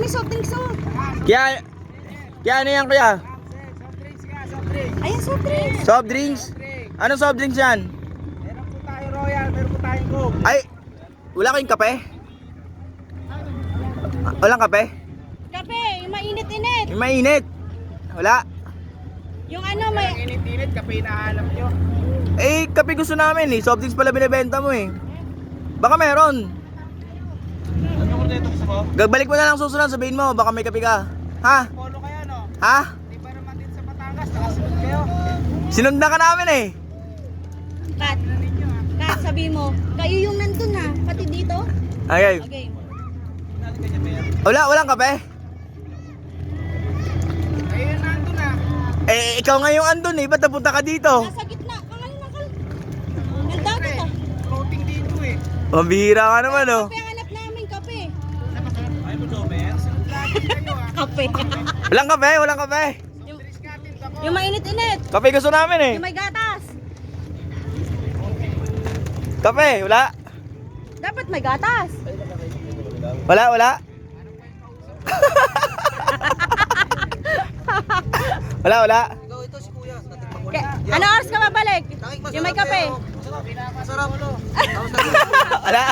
may soft drinks oh. Kaya ano yan kuya? Ayan, soft drinks. Soft drinks? Anong soft drinks yan? Meron po tayo Royal, meron po tayong Coke. Ay, wala kayong kape? Walang kape? Kape, yung mainit-init. Yung mainit? Wala? Yung ano, may... Init-init, kape hinahanap nyo. Eh, kape gusto namin eh. Soft drinks pala binibenta mo eh. Baka meron. Ano ko dito gusto mo? Balik mo na lang susunod, sabihin mo, baka may kape ka. Ha? Polo kayo no? Ha? Di ba naman din sa Batangas, nakasunod kayo. Sinundan ka namin eh. Kat, Kat, sabi mo, kayo yung nandun ha, pati dito. Okay. Okay. Walang kape? Ayun nandun na. Eh, ikaw nga yung andun eh. Ba't napunta ka dito? Nasa gitna, kangalin na kal. Ang dagat ah. Floating dito eh. Mambihira ka naman oh. Kape, hanap namin kape. Ay mo Domer, sunod lagi kayo ah. Kape. Walang kape, walang kape. yung, Dris natin ako. yung mainit-init. Kape gusto namin eh. Yung may gatas. Kape, wala. Dapat may gatas. Wala. Wala. Ikaw ito si Kuya. Ano oras ka babalik? Yung may kape. Masarap. Wala.